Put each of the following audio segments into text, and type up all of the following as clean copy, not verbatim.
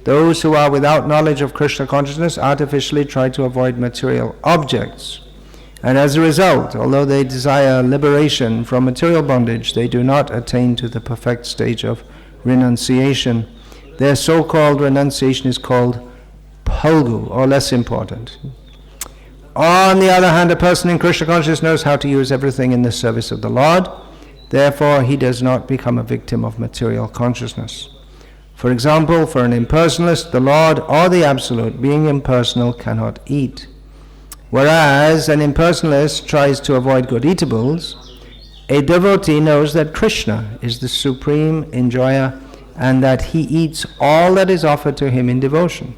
Those who are without knowledge of Krishna consciousness artificially try to avoid material objects. And as a result, although they desire liberation from material bondage, they do not attain to the perfect stage of renunciation. Their so-called renunciation is called phalgu, or less important. On the other hand, a person in Krishna consciousness knows how to use everything in the service of the Lord. Therefore, he does not become a victim of material consciousness. For example, for an impersonalist, the Lord or the Absolute, being impersonal, cannot eat. Whereas an impersonalist tries to avoid good eatables, a devotee knows that Krishna is the supreme enjoyer and that he eats all that is offered to him in devotion.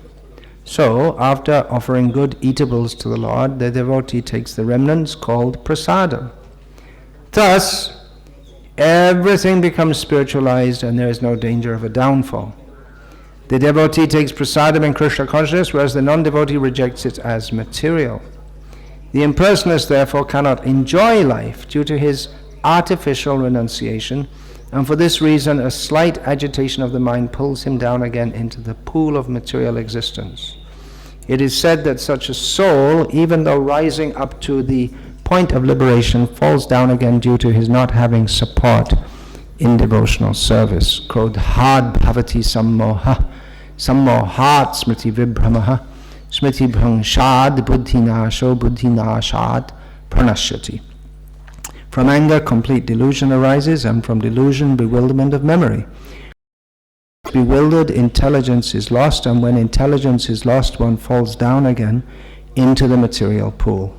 So, after offering good eatables to the Lord, the devotee takes the remnants called prasadam. Thus, everything becomes spiritualized and there is no danger of a downfall. The devotee takes prasadam in Krishna consciousness, whereas the non-devotee rejects it as material. The impersonalist therefore cannot enjoy life due to his artificial renunciation, and for this reason a slight agitation of the mind pulls him down again into the pool of material existence. It is said that such a soul, even though rising up to the point of liberation, falls down again due to his not having support in devotional service. Krodhad bhavati sammoha, sammohat smriti vibhramaha, smriti bhangshad buddhinasho buddhinashad pranashyati. From anger, complete delusion arises, and from delusion, bewilderment of memory. Bewildered, intelligence is lost, and when intelligence is lost, one falls down again into the material pool.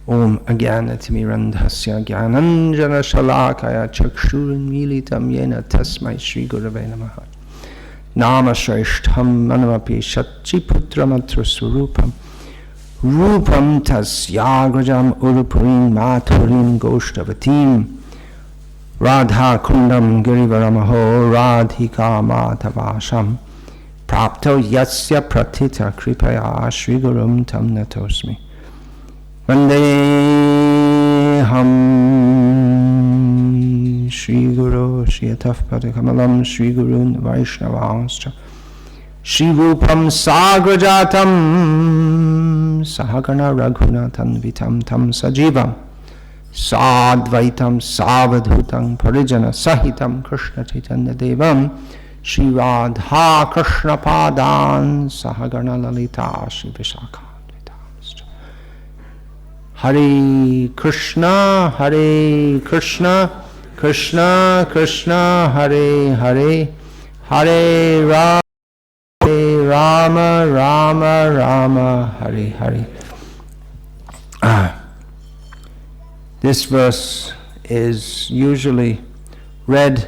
Om Agyanatimirandhasya Gyananjana Shalakaya Chakshurunmilitam Yena Tasmai Shri Gurave Namaha. Nama Shreshtham Manamapi Shatchiputramatra Surupam Rupam Tasyagrajam Urupurim Mathurim Goshtavatim Radha Kundam Girivaramaho Radhika Matavasham Prapto Yasya Pratita Kripaya Shri Gurum Tam Natosmi. Vandeham Shri Guru Shri Atafpada Kamalam Shri Gurun Vaishnavanscha Shri Rupam Sagrajatam Sahagana Raghunathan Vitam Tam Sajivam Sadvaitam Savadhutam Parijana Sahitam Krishna Chaitanya Devam Shri Radha Krishna Padan Sahagana Lalita Shri Vishakha. Hare Krishna, Krishna Krishna, Hare Hare, Hare Rama, Rama Rama, Hare Hare. This verse is usually read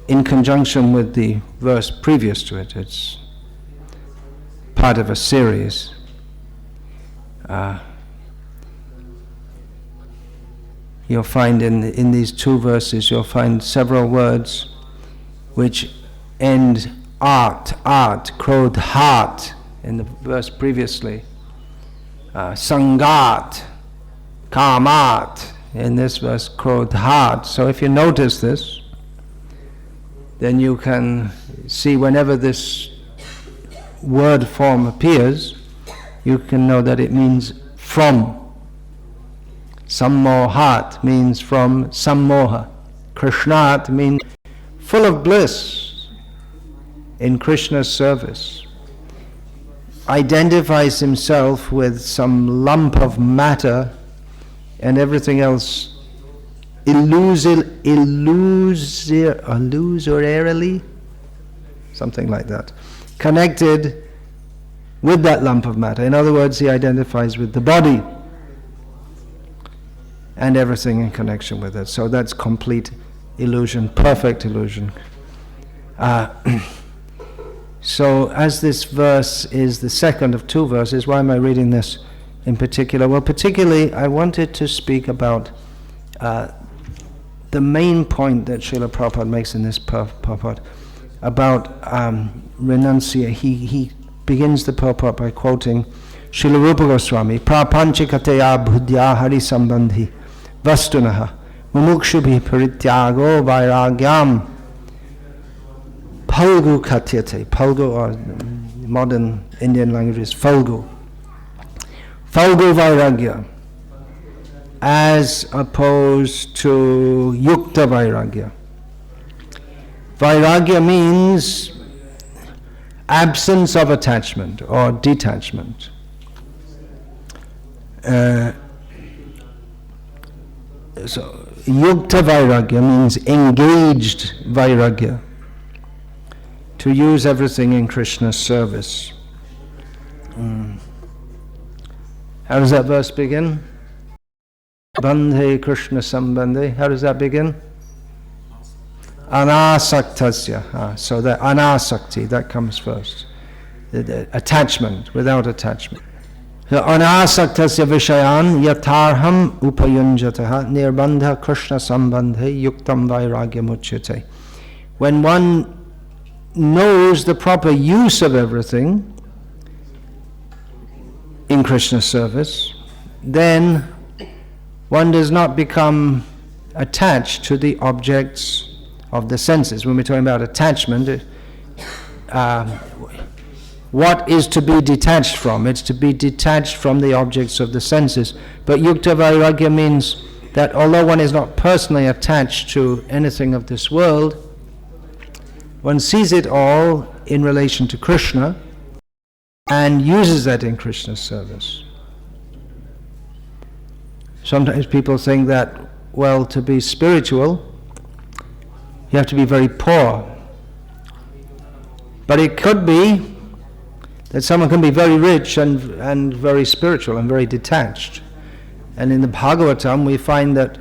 in conjunction with the verse previous to it. It's part of a series. You'll find in these two verses, you'll find several words which end art, krodhat in the verse previously, sangat, kamat in this verse, krodhat. So if you notice this, then you can see whenever this word form appears, you can know that it means from. Sammohat means from sammoha. Krishnat means full of bliss in Krishna's service. Identifies himself with some lump of matter and everything else illusorily, something like that, connected with that lump of matter. In other words, he identifies with the body. and everything in connection with it. So that's complete illusion, perfect illusion. So as this verse is the second of two verses, why am I reading this in particular? Well, particularly I wanted to speak about the main point that Srila Prabhupada makes in this purport about renunciation. He begins the purport by quoting Srila Rupa Goswami, Prapanchikateya buddhya hari sambandhi vastunaha mumukshubhi parityago vairagyam Phalgu Katyate. Phalgu, or modern Indian language is Phalgu. Phalgu Vairagya, as opposed to Yukta Vairagya. Vairagya means absence of attachment or detachment. So Yukta Vairagya means engaged Vairagya, to use everything in Krishna's service. How does that verse begin? Bandhe Krishna Sambandhe. How does that begin? Anasaktasya. So that anasakti, that comes first. The attachment, without attachment. So anasaktasya vishayan yatarham upayunjataha nirbandha Krishna Sambandhe yuktam vairagya muchyate. When one knows the proper use of everything in Krishna's service, then one does not become attached to the objects of the senses. When we're talking about attachment, what is to be detached from? It's to be detached from the objects of the senses. But Yukta Vairagya means that although one is not personally attached to anything of this world, one sees it all in relation to Krishna and uses that in Krishna's service. Sometimes people think that, well, to be spiritual, you have to be very poor. But it could be that someone can be very rich and very spiritual and very detached. And in the Bhagavatam we find that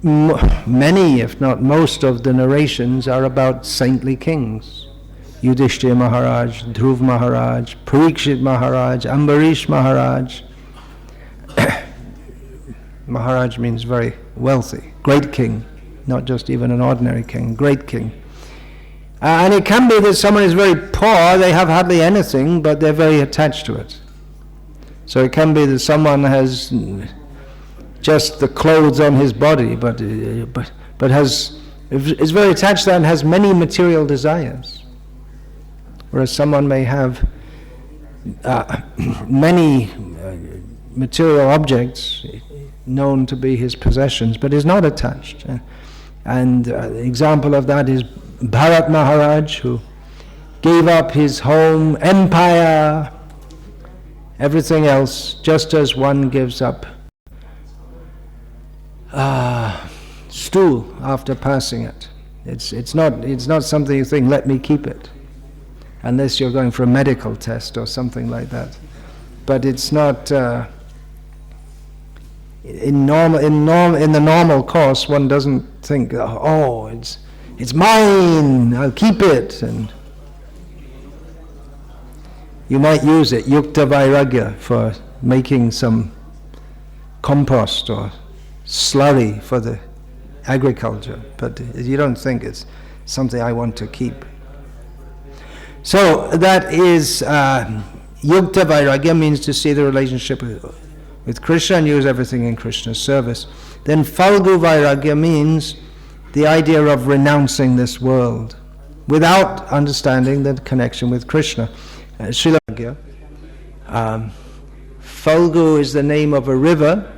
many, if not most, of the narrations are about saintly kings. Yudhishthira Maharaj, Dhruv Maharaj, Parikshit Maharaj, Ambarish Maharaj. Maharaj means very wealthy, great king, not just even an ordinary king, great king. And it can be that someone is very poor, they have hardly anything, but they're very attached to it. So it can be that someone has just the clothes on his body, but is very attached to that and has many material desires. Whereas someone may have many material objects known to be his possessions, but is not attached. And the example of that is Bharat Maharaj, who gave up his home, empire, everything else, just as one gives up stool after passing it. It's not something you think, let me keep it, unless you're going for a medical test or something like that. But it's not in the normal course. One doesn't think, oh, it's mine, I'll keep it, and you might use it, Yukta Vairagya, for making some compost or slurry for the agriculture, but you don't think it's something I want to keep. So that is Yukta Vairagya, means to see the relationship with Krishna and use everything in Krishna's service. Then Phalgu Vairagya means the idea of renouncing this world without understanding the connection with Krishna. Srila Phalgu is the name of a river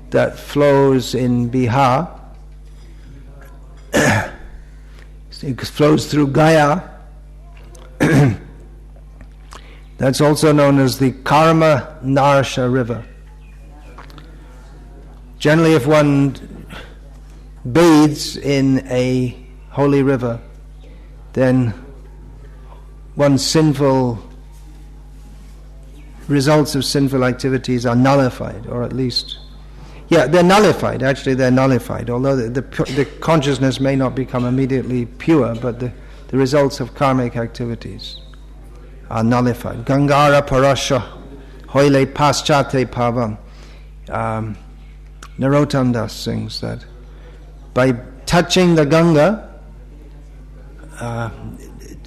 that flows in Bihar. It flows through Gaya. That's also known as the Karma Narsha River. Generally, if one bathes in a holy river, then one's sinful results of sinful activities are nullified, or at least, they're nullified. Actually, they're nullified. Although the consciousness may not become immediately pure, but the results of karmic activities are nullified. Gangara parasha hoile paschate pavam. Narottam Das sings that by touching the Ganga,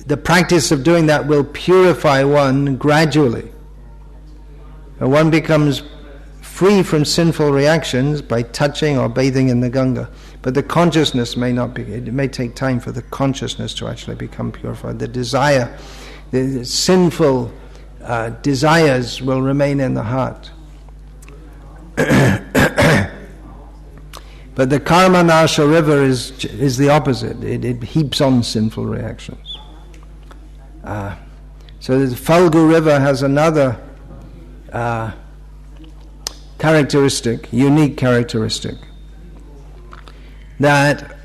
the practice of doing that will purify one gradually. And one becomes free from sinful reactions by touching or bathing in the Ganga. But the consciousness may not be, it may take time for the consciousness to actually become purified. The desire, the sinful desires will remain in the heart. But the Karma Nasha river is the opposite. It heaps on sinful reactions. So the Falgu river has another characteristic, unique characteristic, that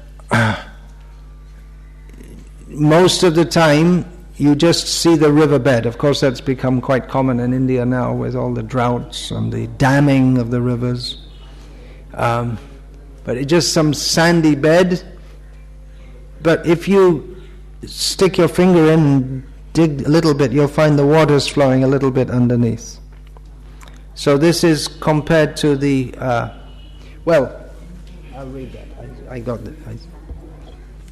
most of the time you just see the riverbed. Of course, that's become quite common in India now with all the droughts and the damming of the rivers. But it's just some sandy bed. But if you stick your finger in and dig a little bit, you'll find the water's flowing a little bit underneath. So this is compared to the, I'll read that. I got it.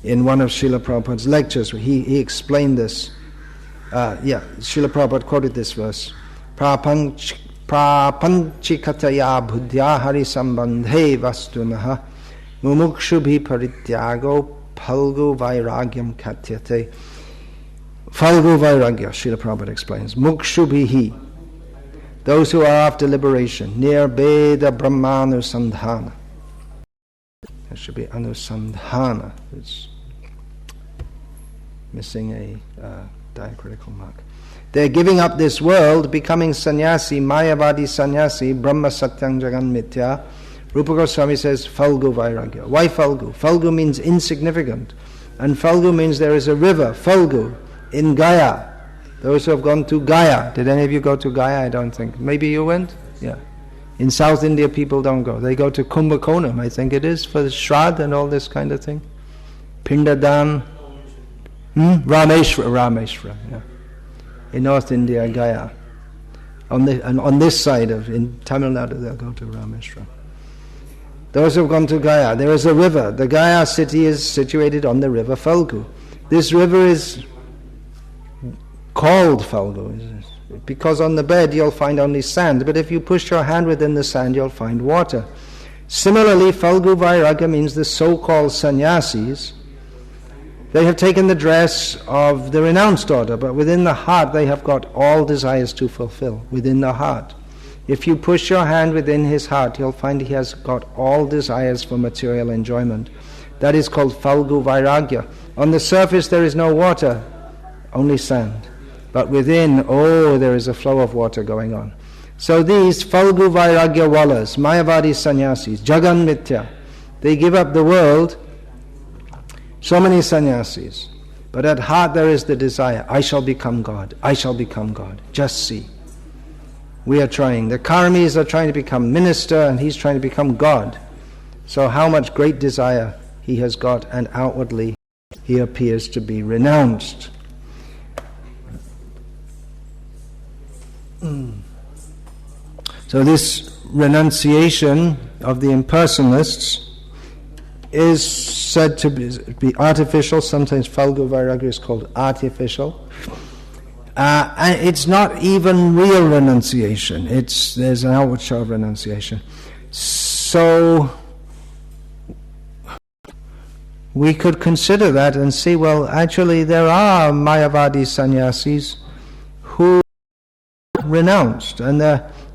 In one of Srila Prabhupada's lectures, he explained this. Srila Prabhupada quoted this verse. Prapanchikataya buddhya hari sambandhe vastunaha mumukshubhi parityago phalgu vairagyam katyate. Phalgu vairagya, Srila Prabhupada explains. Mukshubhihi, those who are after liberation, nirbeda brahmanusandhana. There should be anusandhana. It's missing a diacritical mark. They're giving up this world, becoming sannyasi, mayavadi sannyasi, brahma satyam jagan mithya. Rupa Goswami says, Falgu vairagya. Why Falgu? Falgu means insignificant. And Falgu means there is a river, Falgu, in Gaya. Those who have gone to Gaya. Did any of you go to Gaya? I don't think. Maybe you went? Yeah. In South India, people don't go. They go to Kumbhakonam, I think it is, for the Shraddha and all this kind of thing. Pindadan. Rameshwara, yeah. In North India, Gaya. On this side in Tamil Nadu, they'll go to Rameshwara. Those who have gone to Gaya, there is a river. The Gaya city is situated on the river Falgu. This river is called Falgu because on the bed you'll find only sand, but if you push your hand within the sand you'll find water. Similarly, Falgu Vairagya means the so-called sannyasis. They have taken the dress of the renounced order, but within the heart they have got all desires to fulfill, within the heart. If you push your hand within his heart, you'll find he has got all desires for material enjoyment. That is called Falgu Vairagya. On the surface there is no water, only sand. But within, there is a flow of water going on. So these Falgu Vairagya Wallas, Mayavadi sannyasis, Jagan Mithya, they give up the world. So many sannyasis, but at heart there is the desire, I shall become God, I shall become God. Just see. We are trying. The Karmis are trying to become minister and he's trying to become God. So how much great desire he has got, and outwardly he appears to be renounced. So this renunciation of the impersonalists is said to be artificial. Sometimes Falgu Vairagya is called artificial. And it's not even real renunciation. There's an outward show of renunciation. So we could consider that and see, well, actually there are Mayavadi sannyasis who renounced, and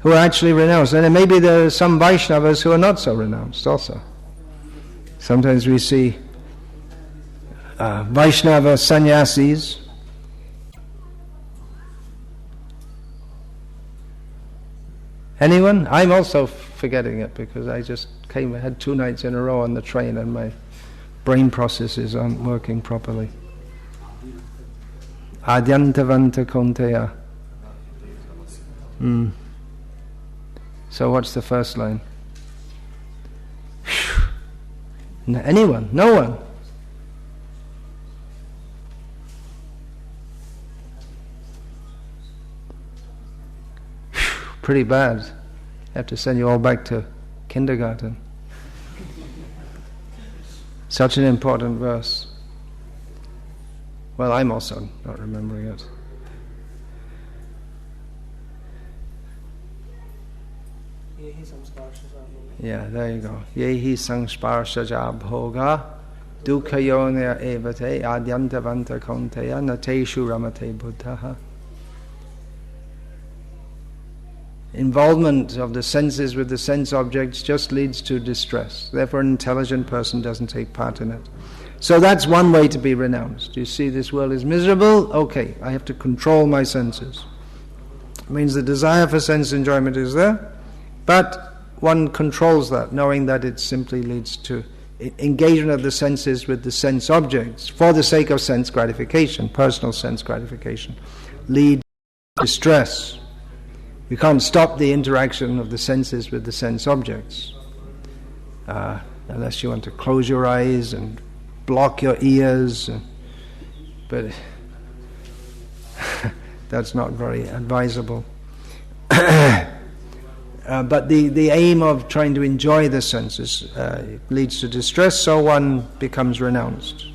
who are actually renounced. And then maybe there are some Vaishnavas who are not so renounced also. Sometimes we see Vaishnava sannyasis Anyone? I'm also forgetting it because I just had 2 nights in a row on the train and my brain processes aren't working properly. Adyantavanta Kaunteya. So what's the first line? Anyone? No one? Pretty bad. I have to send you all back to kindergarten. Such an important verse. Well, I'm also not remembering it. Yeah, there you go. Yehi sangsparshaja bhoga dukkhayonya evate adyantavanta kaunteya nateshu ramate buddhaha. Involvement of the senses with the sense objects just leads to distress. Therefore, an intelligent person doesn't take part in it. So that's one way to be renounced. You see, this world is miserable. Okay, I have to control my senses. It means the desire for sense enjoyment is there, but one controls that, knowing that it simply leads to engagement of the senses with the sense objects for the sake of sense gratification, personal sense gratification, lead to distress. You can't stop the interaction of the senses with the sense objects unless you want to close your eyes and block your ears, but that's not very advisable. But the aim of trying to enjoy the senses leads to distress, so one becomes renounced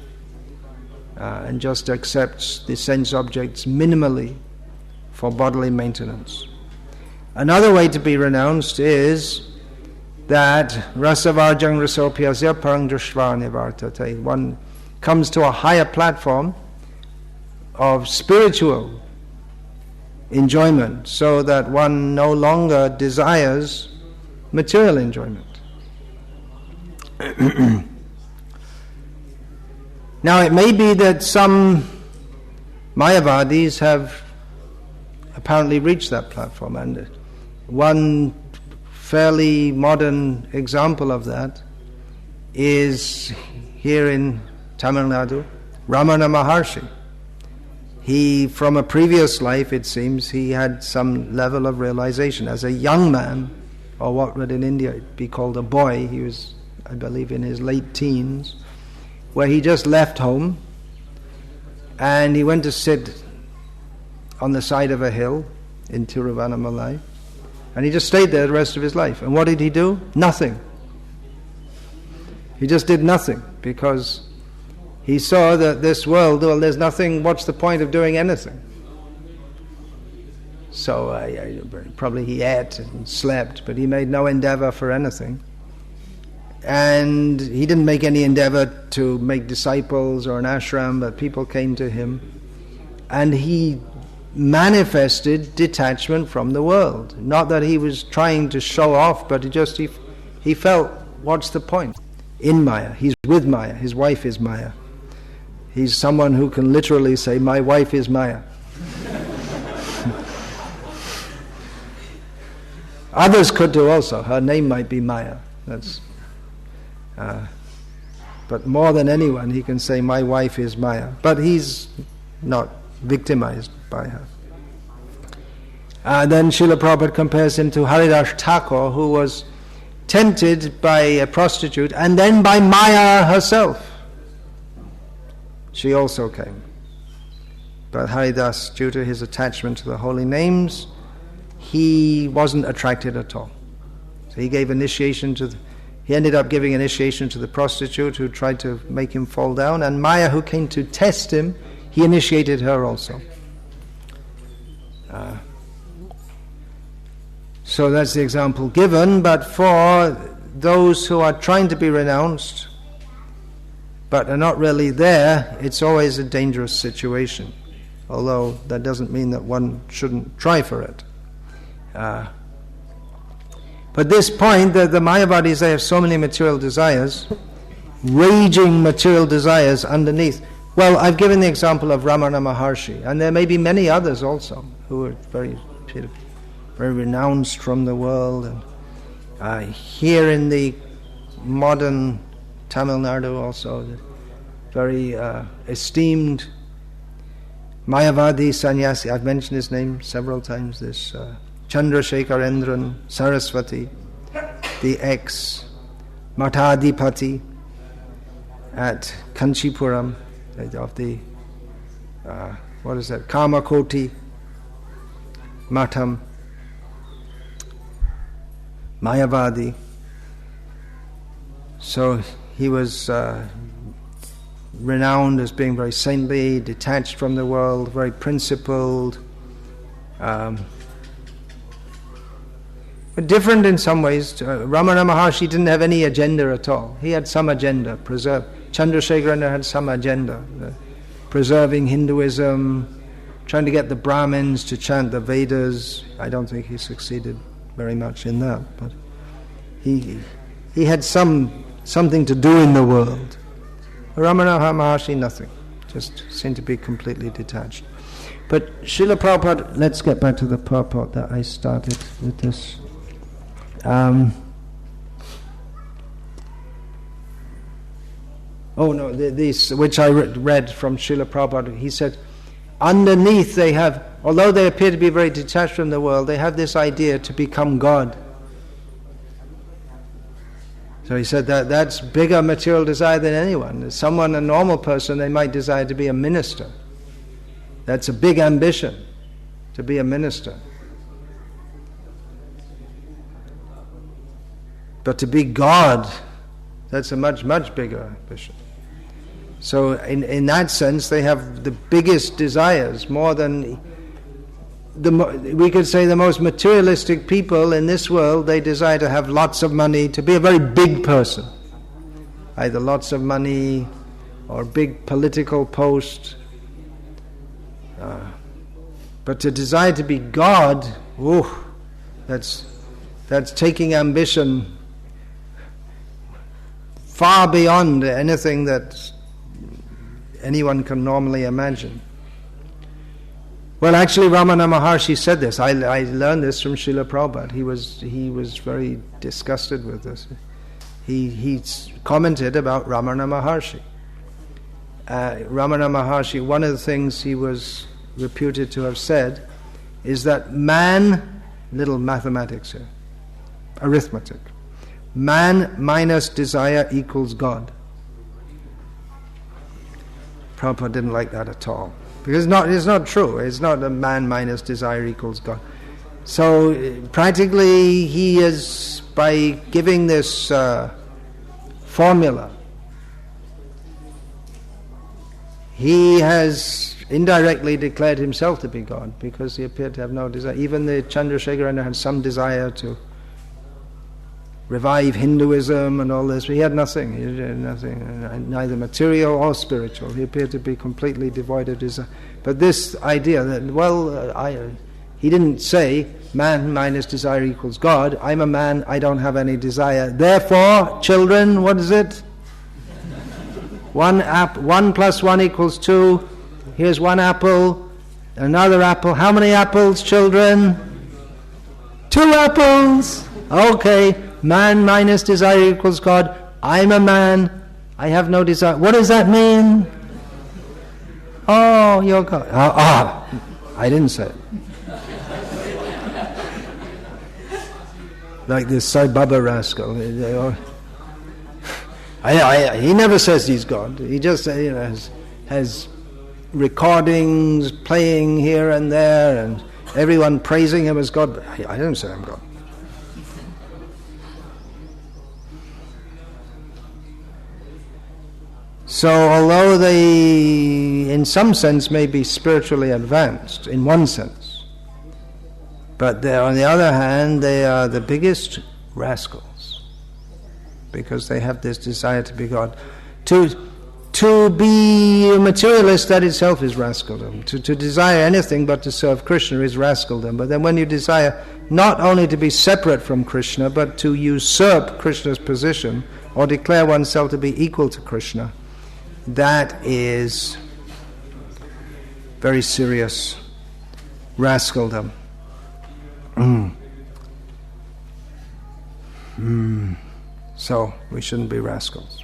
and just accepts the sense objects minimally for bodily maintenance. Another way to be renounced is that rasavarjang rasopyasya parang drishva nivartate. One comes to a higher platform of spiritual enjoyment, so that one no longer desires material enjoyment. Now, it may be that some Mayavadis have apparently reached that platform, and one fairly modern example of that is here in Tamil Nadu, Ramana Maharshi. He, from a previous life, it seems, he had some level of realization. As a young man, or what would in India be called a boy, he was, I believe, in his late teens, where he just left home and he went to sit on the side of a hill in Tiruvannamalai, and he just stayed there the rest of his life. And what did he do? Nothing. He just did nothing, because he saw that this world, well, there's nothing, what's the point of doing anything? So probably he ate and slept, but he made no endeavor for anything. And he didn't make any endeavor to make disciples or an ashram, but people came to him. And he manifested detachment from the world. Not that he was trying to show off, but he felt, what's the point? In Maya. He's with Maya. His wife is Maya. He's someone who can literally say, my wife is Maya. Others could do also. Her name might be Maya. But more than anyone, he can say, my wife is Maya. But he's not victimized by her. Then Srila Prabhupada compares him to Haridas Thakur, who was tempted by a prostitute and then by Maya herself. She also came. But Haridas, due to his attachment to the holy names, he wasn't attracted at all. So he gave initiation he ended up giving initiation to the prostitute who tried to make him fall down, and Maya, who came to test him, he initiated her also. So that's the example given, but for those who are trying to be renounced but are not really there, it's always a dangerous situation, although that doesn't mean that one shouldn't try for it. But this point, that the Mayavadis, they have so many material desires, raging material desires underneath. Well, I've given the example of Ramana Maharshi, and there may be many others also who are very renounced from the world. And here in the modern Tamil Nadu also, the very esteemed Mayavadi sannyasi, I've mentioned his name several times, this Chandrasekharendran Saraswati, the ex-Mathadipati at Kanchipuram, of the, Kamakoti Matham, Mayavadi. So he was renowned as being very saintly, detached from the world, very principled, but different in some ways. Ramana Maharshi didn't have any agenda at all. He had some agenda, Chandrasekharendra had some agenda, preserving Hinduism, trying to get the Brahmins to chant the Vedas. I don't think he succeeded very much in that, but he had something to do in the world. Ramana Maharshi, nothing. Just seemed to be completely detached. But Srila Prabhupada, let's get back to the purport that I started with this. These which I read from Srila Prabhupada, he said, underneath they have, although they appear to be very detached from the world, they have this idea to become God. So he said that's bigger material desire than anyone. As someone, a normal person, they might desire to be a minister. That's a big ambition, to be a minister. But to be God, that's a much, much bigger ambition. So in that sense, they have the biggest desires, more than we could say the most materialistic people in this world. They desire to have lots of money, to be a very big person, either lots of money or big political post. But to desire to be God, that's taking ambition far beyond anything that anyone can normally imagine. Well, actually, Ramana Maharshi said this. I learned this from Srila Prabhupada. He was very disgusted with this. He commented about Ramana Maharshi. Ramana Maharshi, one of the things he was reputed to have said is that man, little mathematics here, arithmetic, man minus desire equals God. Prabhupada didn't like that at all. Because it's not true. It's not that man minus desire equals God. So practically he is, by giving this formula, he has indirectly declared himself to be God, because he appeared to have no desire. Even the Chandrasekharendra had some desire to revive Hinduism and all this, but he had nothing. He had nothing, neither material or spiritual. He appeared to be completely devoid of desire. But this idea that, he didn't say man minus desire equals God. I'm a man, I don't have any desire. Therefore, children, what is it? 1 plus 1 equals 2. Here's 1 apple, another apple. How many apples, children? 2 apples. Okay. Man minus desire equals God. I'm a man. I have no desire. What does that mean? Oh, you're God. I didn't say it. Like this Sai Baba rascal. He never says he's God. He just has recordings playing here and there, and everyone praising him as God. But I didn't say I'm God. So although they, in some sense, may be spiritually advanced, in one sense, but on the other hand, they are the biggest rascals, because they have this desire to be God. To be a materialist, that itself is rascaldom. To desire anything but to serve Krishna is rascaldom. But then when you desire not only to be separate from Krishna, but to usurp Krishna's position, or declare oneself to be equal to Krishna, that is very serious rascaldom. So we shouldn't be rascals.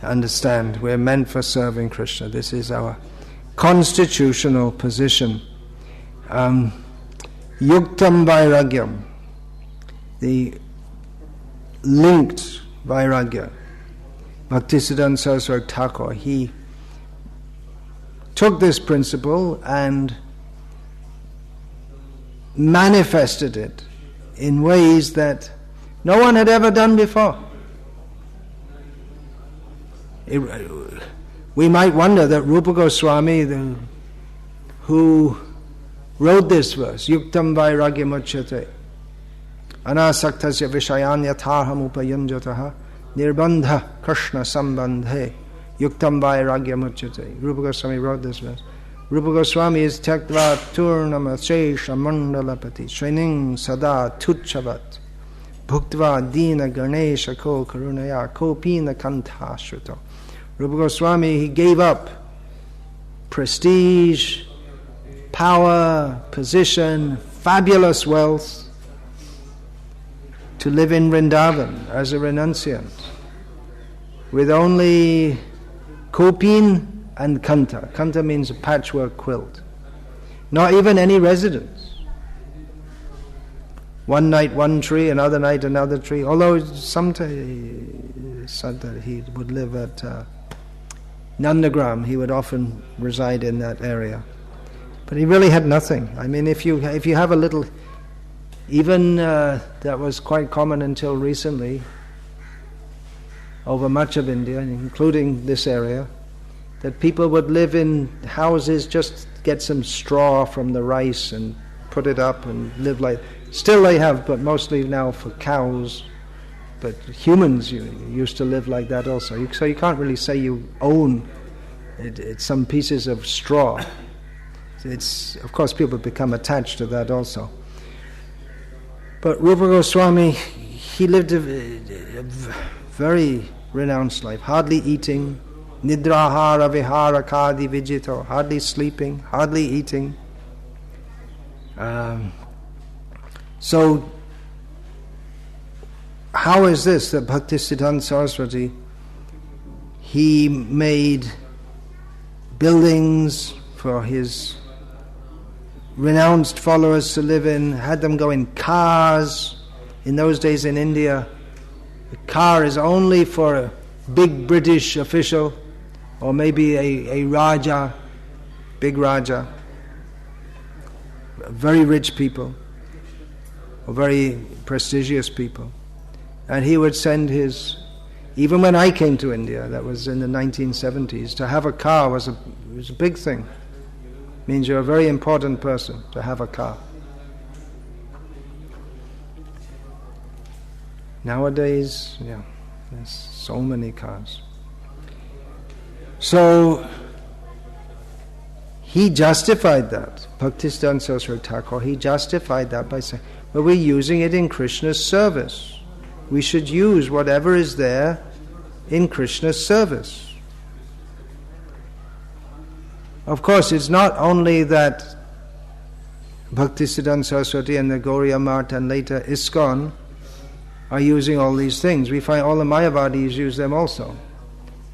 Understand, we're meant for serving Krishna. This is our constitutional position. Yuktam Vairagyam, the linked Vairagya. Bhaktisiddhanta Saraswati Thakur, he took this principle and manifested it in ways that no one had ever done before. We might wonder that Rupa Goswami, who wrote this verse, Yuktam Vairagyam Uchyate, Anasaktasya Vishayan Yathaham Upayanjataha Nirbandha Krishna Sambandhe Yuktam Vairagyam Uchyate. Rupa Goswami wrote this verse. Rupa Goswami is Tyaktva Turnama Shesha Mandalapati Shrening Sada Tuchavat Bhuktva Dina Ganesha Ko Karunaya Kopina Kantha Shruta. Rupa Goswami, he gave up prestige, power, position, fabulous wealth to live in Vrindavan as a renunciant with only kopin and kanta. Kanta means a patchwork quilt. Not even any residence. One night one tree, another night another tree. Although sometimes he would live at Nandagram, he would often reside in that area. But he really had nothing. I mean, if you have a little, even that was quite common until recently, over much of India, including this area, that people would live in houses, just get some straw from the rice and put it up and live like. Still they have, but mostly now for cows. But humans used to live like that also. So you can't really say you own it's some pieces of straw. It's, of course, people become attached to that also. But Rupa Goswami, he lived a very renounced life, hardly eating, nidrahara vihara kadi vijito, hardly sleeping, hardly eating. So, how is this that Bhaktisiddhanta Saraswati, he made buildings for his renounced followers to live in, had them go in cars. In those days in India, a car is only for a big British official or maybe a Raja, big Raja, very rich people or very prestigious people. And he would send his, even when I came to India, that was in the 1970s, to have a car was a big thing. Means you're a very important person to have a car. Nowadays, there's so many cars. So he justified that. Bhaktisiddhanta Saraswati Thakur, he justified that by saying, well, we're using it in Krishna's service. We should use whatever is there in Krishna's service. Of course, it's not only that Bhaktisiddhanta Saraswati and the Gauriya Math and later ISKCON are using all these things. We find all the Mayavadis use them also.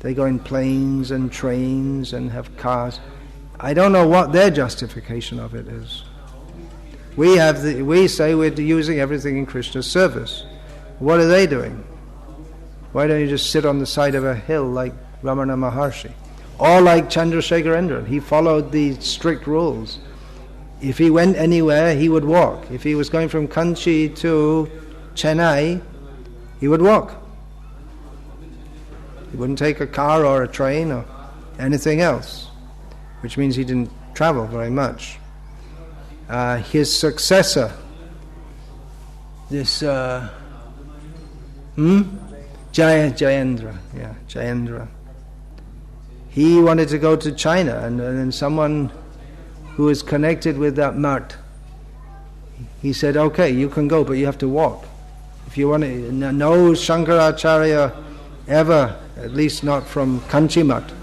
They go in planes and trains and have cars. I don't know what their justification of it is. We say we're using everything in Krishna's service. What are they doing? Why don't you just sit on the side of a hill like Ramana Maharshi? Or like Chandrasekharendra, he followed the strict rules. If he went anywhere, he would walk. If he was going from Kanchi to Chennai, he would walk. He wouldn't take a car or a train or anything else, which means he didn't travel very much. His successor, this Jayendra. He wanted to go to China, and then someone who is connected with that Math, he said, okay, you can go, but you have to walk. If you want to, no Shankaracharya ever, at least not from Kanchi Math,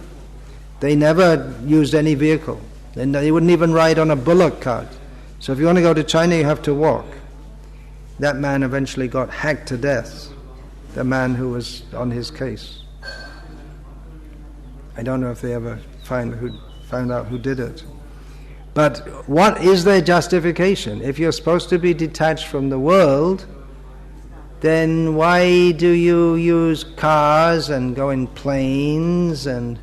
they never used any vehicle. And they wouldn't even ride on a bullock cart. So if you want to go to China, you have to walk. That man eventually got hacked to death, the man who was on his case. I don't know if they ever found out who did it. But what is their justification? If you're supposed to be detached from the world, then why do you use cars and go in planes and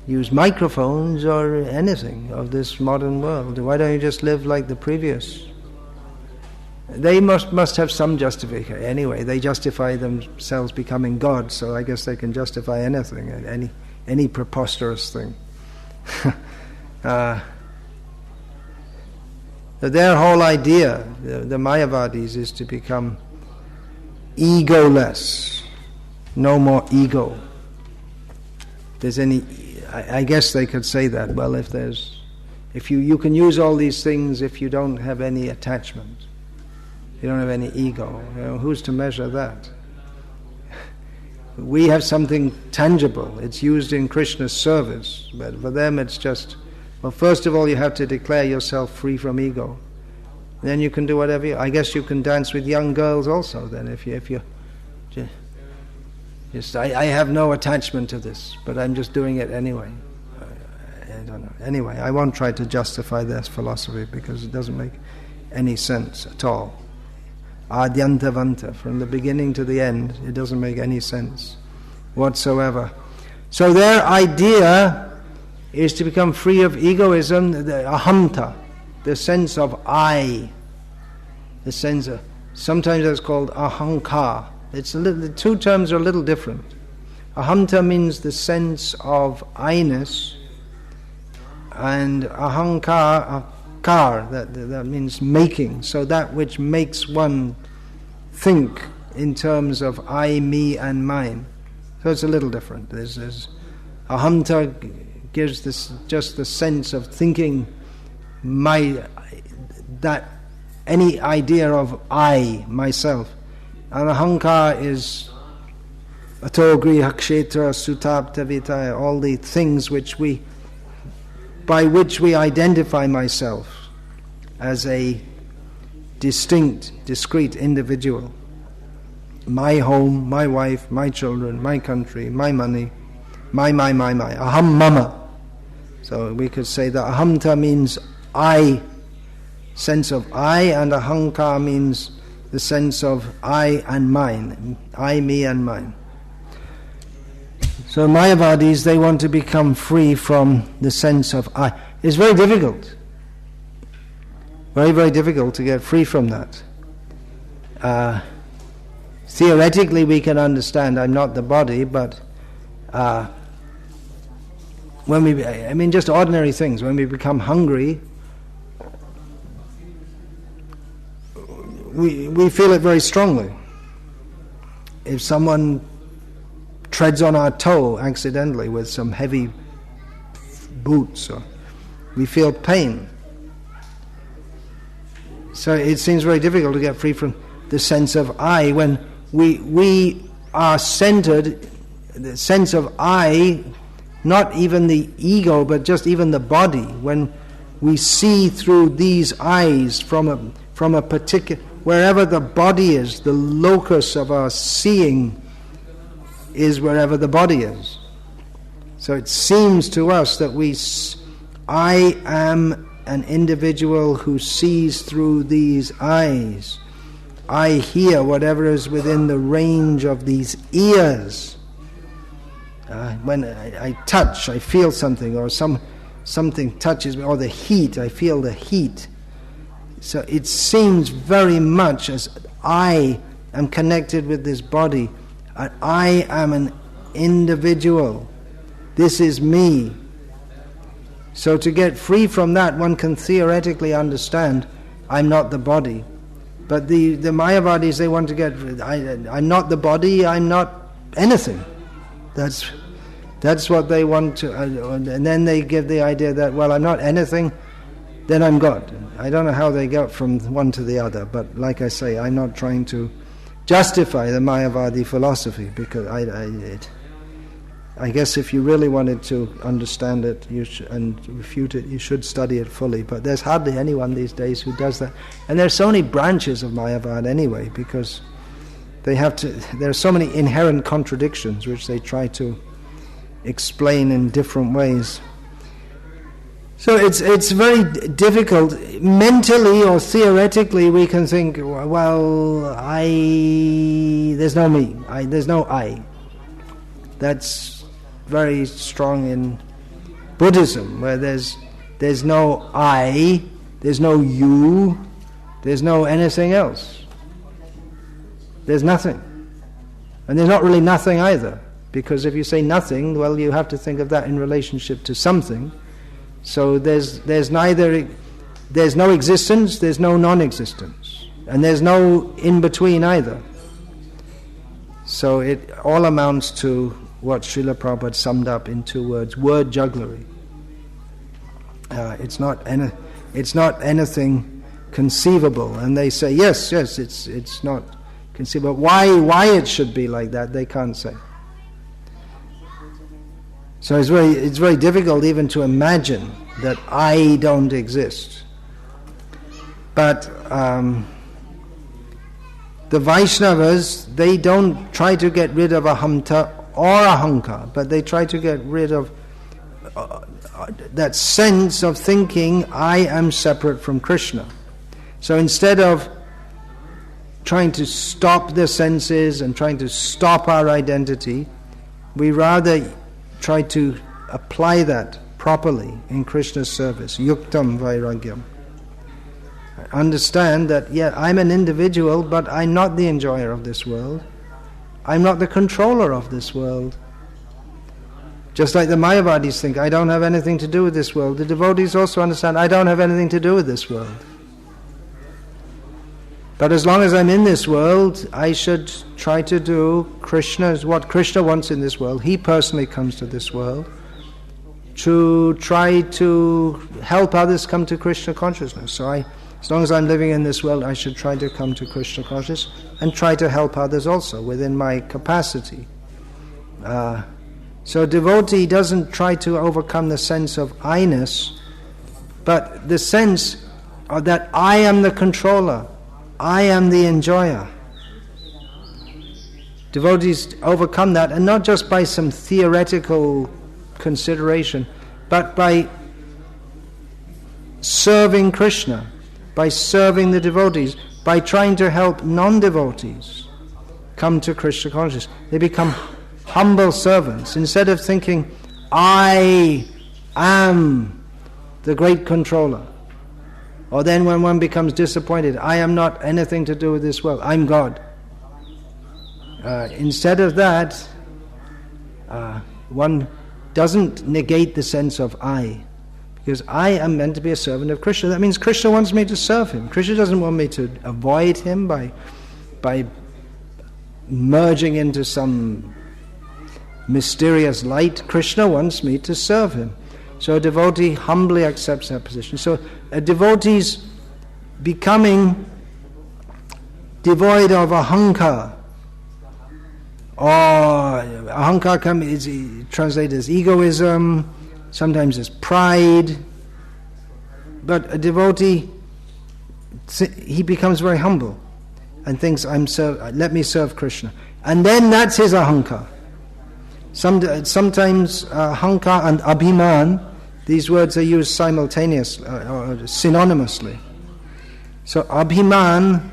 use microphones or anything of this modern world? Why don't you just live like the previous? They must have some justification. Anyway, they justify themselves becoming God, so I guess they can justify anything, any preposterous thing. Their whole idea, the Mayavadis, is to become egoless, no more ego. I guess they could say that. Well, if you can use all these things if you don't have any attachment, you don't have any ego. Who's to measure that? We have something tangible. It's used in Krishna's service, but for them it's just. Well, first of all, you have to declare yourself free from ego. Then you can do whatever I guess you can dance with young girls also. Then, if you just, I have no attachment to this, but I'm just doing it anyway. I don't know. Anyway, I won't try to justify this philosophy because it doesn't make any sense at all. Adyantavanta, from the beginning to the end, it doesn't make any sense whatsoever. So their idea is to become free of egoism, the ahamta, the sense of I, the sense of, sometimes it's called ahankar. The two terms are a little different. Ahamta means the sense of I-ness, and ahankar, that means making, so that which makes one think in terms of I, me and mine. So it's a little different. There's ahamta gives this just the sense of thinking that any idea of I, myself. And ahankar is ato griha kshetra sutapta vitaya, all the things by which we identify myself as a distinct, discrete individual. My home, my wife, my children, my country, my money, my. Aham mama. So we could say that ahamta means I, sense of I, and ahankar means the sense of I and mine, I, me and mine. So Mayavadis, they want to become free from the sense of I. It's very difficult. Very, very difficult to get free from that. Theoretically we can understand I'm not the body, but just ordinary things. When we become hungry, we feel it very strongly. If someone treads on our toe accidentally with some heavy boots, we feel pain. So it seems very difficult to get free from the sense of I when we are centered, the sense of I, not even the ego, but just even the body. When we see through these eyes from a particular, wherever the body is, the locus of our seeing is wherever the body is. So it seems to us that I am an individual who sees through these eyes. I hear whatever is within the range of these ears. When I touch, I feel something, or something touches me, or the heat, I feel the heat. So it seems very much as I am connected with this body. I am an individual. This is me. So to get free from that, one can theoretically understand I'm not the body. But the Mayavadis, they want to get, I'm not the body, I'm not anything. That's what they want to, and then they give the idea that, well, I'm not anything, then I'm God. I don't know how they got from one to the other, but like I say, I'm not trying to justify the Mayavadi philosophy, because I guess if you really wanted to understand it and refute it, you should study it fully. But there's hardly anyone these days who does that. And there's so many branches of Mayavad anyway, because there are so many inherent contradictions which they try to explain in different ways. So it's very difficult. Mentally or theoretically we can think, well, there's no me, there's no I. That's very strong in Buddhism, where there's no I, there's no you, there's no anything else. There's nothing. And there's not really nothing either, because if you say nothing, well, you have to think of that in relationship to something. So there's no existence, there's no non-existence, and there's no in-between either. So it all amounts to what Srila Prabhupada summed up in 2 words: word jugglery. It's not anything conceivable. And they say, yes, it's not conceivable. Why it should be like that, they can't say. So it's very difficult even to imagine that I don't exist. But the Vaishnavas, they don't try to get rid of ahamta or ahankar, but they try to get rid of that sense of thinking I am separate from Krishna. So instead of trying to stop the senses and trying to stop our identity, we rather try to apply that properly in Krishna's service. Yuktam vairagyam. Understand that, I'm an individual, but I'm not the enjoyer of this world. I'm not the controller of this world. Just like the Mayavadis think, I don't have anything to do with this world. The devotees also understand, I don't have anything to do with this world. But as long as I'm in this world, I should try to do what Krishna wants in this world. He personally comes to this world to try to help others come to Krishna consciousness. So as long as I'm living in this world, I should try to come to Krishna consciousness and try to help others also within my capacity. So a devotee doesn't try to overcome the sense of I-ness, but the sense that I am the controller, I am the enjoyer. Devotees overcome that, and not just by some theoretical consideration, but by serving Krishna, by serving the devotees, by trying to help non-devotees come to Krishna consciousness. They become humble servants. Instead of thinking, I am the great controller. Or then when one becomes disappointed, I am not anything to do with this world, I'm God. Instead of that, one doesn't negate the sense of I. Because I am meant to be a servant of Krishna. That means Krishna wants me to serve him. Krishna doesn't want me to avoid him by merging into some mysterious light. Krishna wants me to serve him. So a devotee humbly accepts that position. So a devotee's becoming devoid of ahankar, or ahankar is translated as egoism, sometimes as pride. But a devotee, he becomes very humble and thinks, let me serve Krishna. And then that's his ahankar. Sometimes ahankar and abhiman, these words are used simultaneously or synonymously. So abhiman,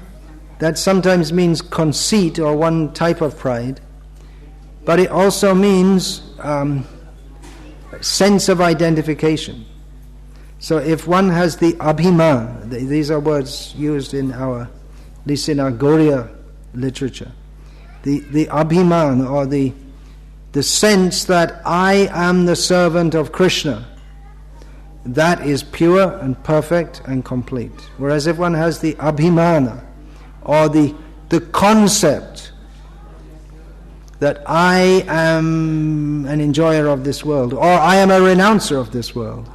that sometimes means conceit or one type of pride, but it also means sense of identification. So if one has the abhiman, these are words used in at least in our Gauriya literature, the abhiman, or the sense that I am the servant of Krishna, that is pure and perfect and complete. Whereas if one has the abhimana, or the concept that I am an enjoyer of this world, or I am a renouncer of this world,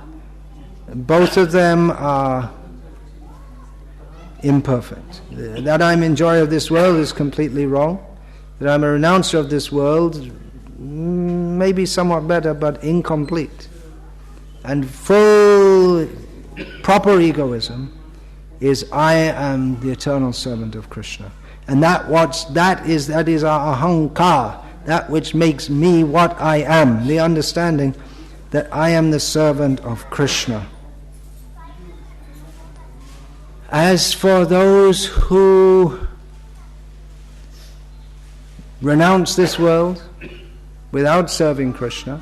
both of them are imperfect. That I'm enjoyer of this world is completely wrong. That I'm a renouncer of this world may be somewhat better, but incomplete. And full, proper egoism is I am the eternal servant of Krishna. And that is our ahankar, that which makes me what I am, the understanding that I am the servant of Krishna. As for those who renounce this world without serving Krishna,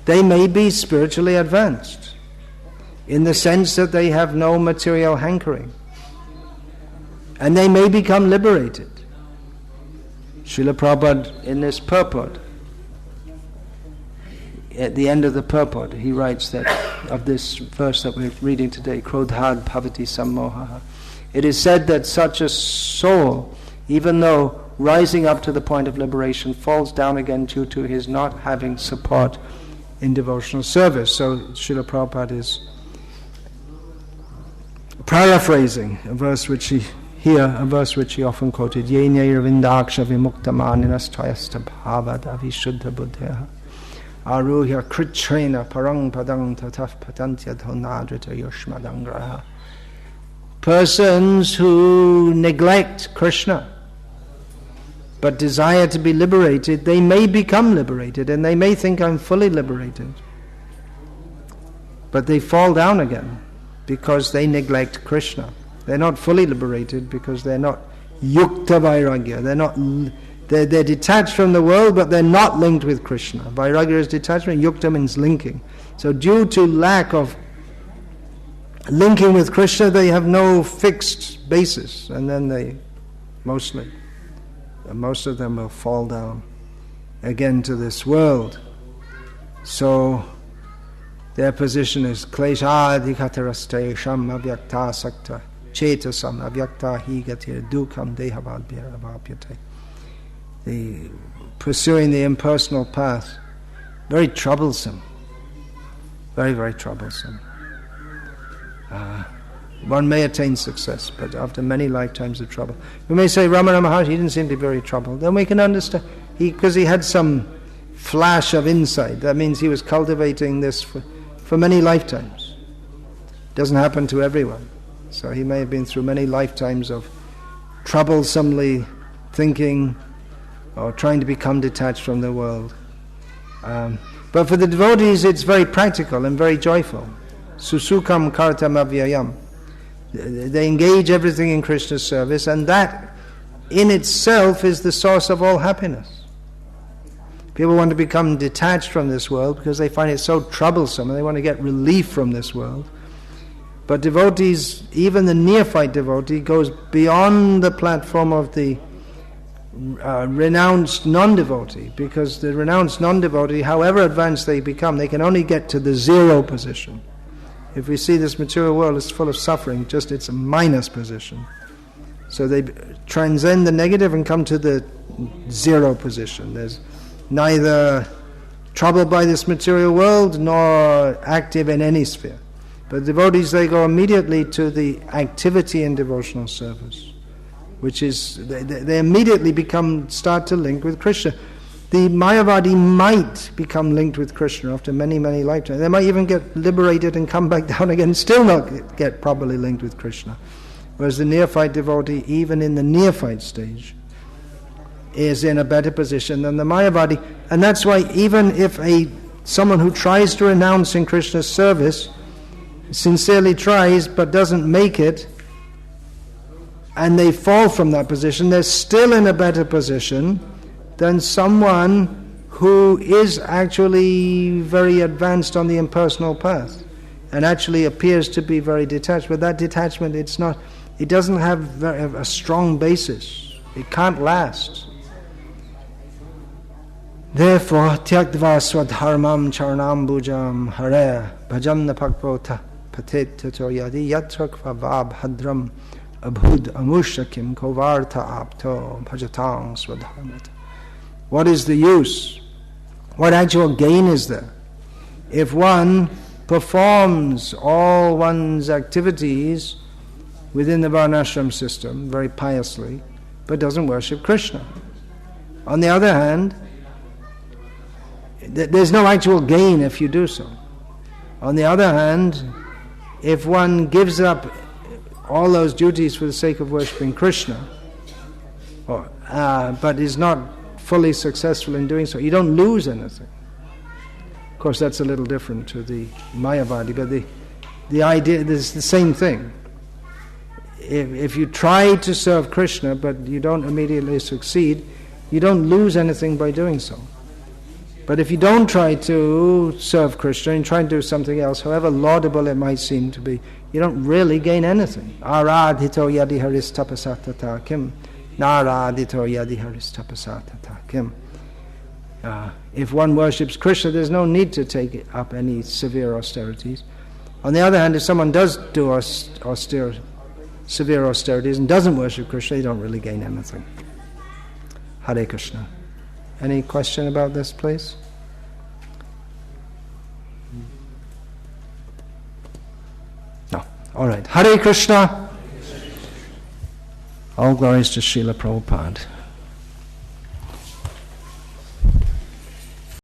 they may be spiritually advanced in the sense that they have no material hankering, and they may become liberated. Srila Prabhupada, in this purport, at the end of the purport, he writes that of this verse that we're reading today, Krodhad Bhavati Sammoha. It is said that such a soul, even though rising up to the point of liberation, falls down again due to his not having support in devotional service. So Srila Prabhupada is paraphrasing a verse which he often quoted, Yenyaya Vindaksha Vimukta Maninas Tvayasta Bhavad Avishuddha Buddheha Aruhya Kritrena Parang Padang Tataf Patantya Dhonadrita Yushmadangraha. Persons who neglect Krishna but desire to be liberated, they may become liberated and they may think, I'm fully liberated. But they fall down again because they neglect Krishna. They're not fully liberated because they're not yukta vairagya. They're detached from the world, but they're not linked with Krishna. Vairagya is detachment, yukta means linking. So due to lack of linking with Krishna, they have no fixed basis, and then most of them will fall down again to this world. So their position is klesha adhikatarasthe sham avyakta sakta chetasam avyakta hi gatir dukham dehavadbhyarabhapyate. The pursuing the impersonal path, very troublesome, very, very troublesome. One may attain success, but after many lifetimes of trouble. We may say Ramana Maharshi, he didn't seem to be very troubled. Then we can understand, because he had some flash of insight. That means he was cultivating this for many lifetimes. Doesn't happen to everyone. So he may have been through many lifetimes of troublesomely thinking or trying to become detached from the world. But for the devotees, it's very practical and very joyful. Susukam kartam avyayam. They engage everything in Krishna's service, and that in itself is the source of all happiness. People want to become detached from this world because they find it so troublesome and they want to get relief from this world. But devotees, even the neophyte devotee, goes beyond the platform of the renounced non-devotee, because the renounced non-devotee, however advanced they become, they can only get to the zero position. If we see this material world is full of suffering, just it's a minus position. So they transcend the negative and come to the zero position. There's neither troubled by this material world nor active in any sphere. But devotees, they go immediately to the activity in devotional service, which is, they immediately start to link with Krishna. The Mayavadi might become linked with Krishna after many, many lifetimes. They might even get liberated and come back down again, still not get properly linked with Krishna. Whereas the neophyte devotee, even in the neophyte stage, is in a better position than the Mayavadi. And that's why even if someone who tries to renounce in Krishna's service, sincerely tries but doesn't make it, and they fall from that position, they're still in a better position than someone who is actually very advanced on the impersonal path and actually appears to be very detached. But that detachment, it doesn't have a strong basis. It can't last. Therefore, tyaktva swadharmam charanam bhujam hare bhajanna pakpota patet tato yadi yatrakva vabhadram abhud amushakim kovartha apto bhajatang swadharmata. What is the use? What actual gain is there if one performs all one's activities within the Varnashram system very piously, but doesn't worship Krishna? On the other hand, there's no actual gain if you do so. On the other hand, if one gives up all those duties for the sake of worshipping Krishna, but is not fully successful in doing so, you don't lose anything. Of course, that's a little different to the Mayavadi, but the idea is the same thing. if you try to serve Krishna but you don't immediately succeed, you don't lose anything by doing so. But if you don't try to serve Krishna and try and do something else, however laudable it might seem to be, you don't really gain anything. Aradhito yadi haris tapasatata kim. Naradhito yadi haris tapasatata kim. If one worships Krishna, there's no need to take up any severe austerities. On the other hand, if someone does do severe austerities and doesn't worship Krishna, they don't really gain anything. Hare Krishna. Any question about this, please? No. All right. Hare Krishna. All glories to Srila Prabhupada.